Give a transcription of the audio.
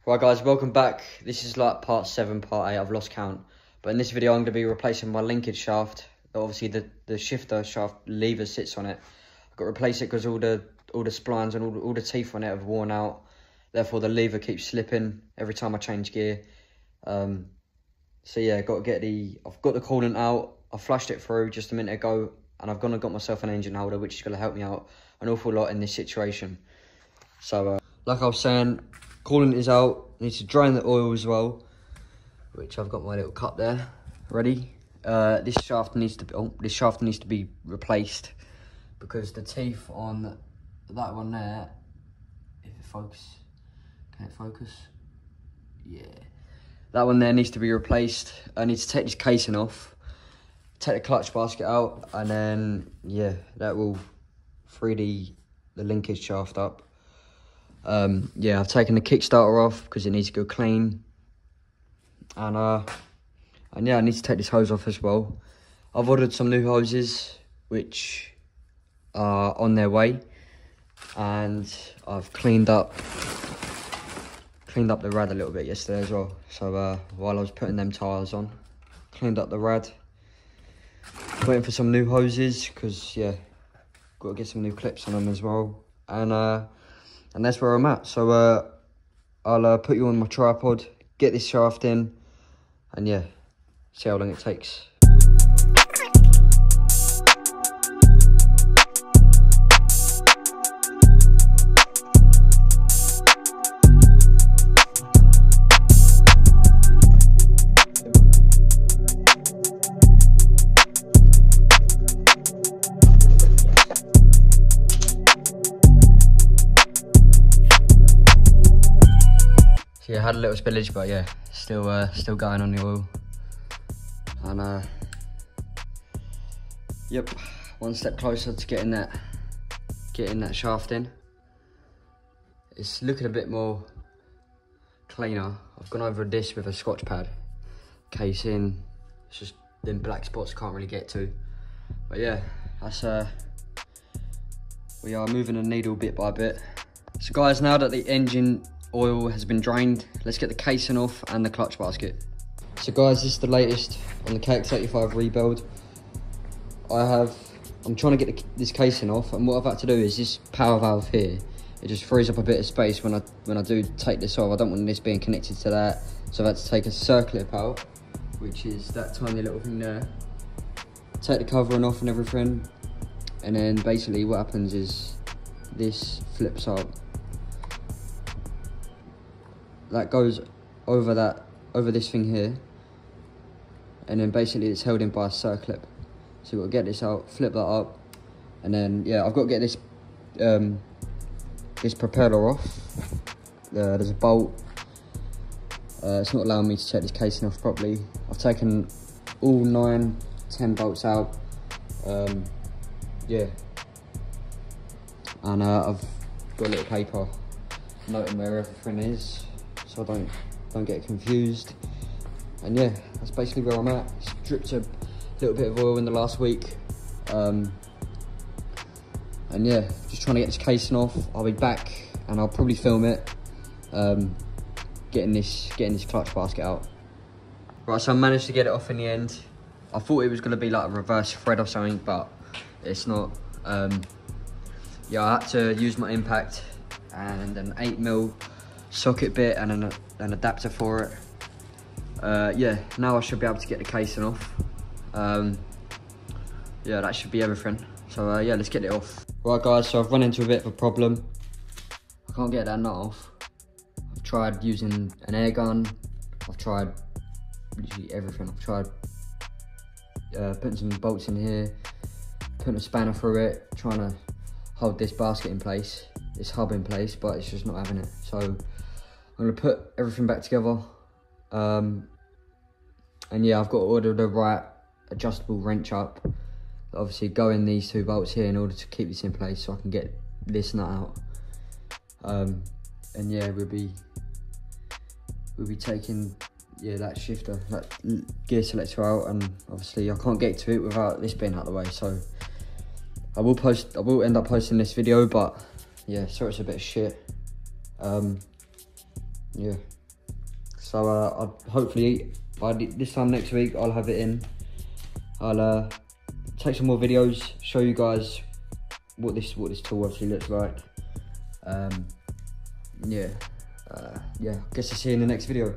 Right guys, welcome back. This is like part 7, part 8, I've lost count. But in this video I'm going to be replacing my linkage shaft. Obviously the shifter shaft lever sits on it. I've got to replace it because all the splines and all the teeth on it have worn out. Therefore the lever keeps slipping every time I change gear. So yeah, I've got the coolant out. I flushed it through just a minute ago, and I've gone and got myself an engine holder, which is going to help me out an awful lot in this situation. So like I was saying, coolant is out. I need to drain the oil as well, which I've got my little cup there ready. This shaft needs to be replaced because the teeth on that one there, if it focus, can it focus? Yeah, that one there needs to be replaced. I need to take this casing off, take the clutch basket out, and then yeah, that will free the linkage shaft up. Yeah, I've taken the Kickstarter off because it needs to go clean, and yeah, I need to take this hose off as well. I've ordered some new hoses which are on their way, and I've cleaned up the rad a little bit yesterday as well. So while I was putting them tyres on, cleaned up the rad. Waiting for some new hoses because yeah, got to get some new clips on them as well, and that's where I'm at. So I'll put you on my tripod, get this shaft in, and yeah, see how long it takes. So yeah, had a little spillage, but yeah, still going on the oil. And yep, one step closer to getting that shaft in. It's looking a bit more cleaner. I've gone over this with a Scotch pad, casing. It's just them black spots I can't really get to. But yeah, that's we are moving the needle bit by bit. So guys, now that the engine oil has been drained, let's get the casing off and the clutch basket. So guys, this is the latest on the kx85 rebuild. I'm trying to get this casing off, and what I've had to do is this power valve here, it just frees up a bit of space when I do take this off. I don't want this being connected to that, so I've had to take a circlip out, which is that tiny little thing there. Take the covering off and everything, and then basically what happens is this flips up. That goes over this thing here, and then basically it's held in by a circlip. So we've got to get this out, flip that up, and then yeah, I've got to get this this propeller off. There's a bolt. It's not allowing me to take this casing off properly. I've taken all 9, 10 bolts out. Yeah, and I've got a little paper noting where everything is, so I don't get confused. And yeah, that's basically where I'm at. It's dripped a little bit of oil in the last week, and yeah, just trying to get this casing off. I'll be back and I'll probably film it, getting this clutch basket out. Right, so I managed to get it off in the end. I thought it was going to be like a reverse thread or something, but it's not. Yeah, I had to use my impact and an 8mm socket bit and an adapter for it. Yeah, now I should be able to get the casing off. Yeah, that should be everything. So yeah, let's get it off. Right guys, so I've run into a bit of a problem. I can't get that nut off. I've tried using an air gun. I've tried literally everything. I've tried putting some bolts in here, putting a spanner through it, trying to hold this basket in place, this hub in place, but it's just not having it. So I'm gonna put everything back together. And yeah, I've got to order the right adjustable wrench up. Obviously go in these 2 bolts here in order to keep this in place so I can get this nut out. And yeah, we'll be taking that shifter, that gear selector out, and obviously I can't get to it without this being out of the way. So I will end up posting this video, but yeah, sorry it's a bit of shit. yeah. So I'll hopefully by this time next week I'll have it in. I'll take some more videos, show you guys what this tool obviously looks like. Yeah, I guess I'll see you in the next video.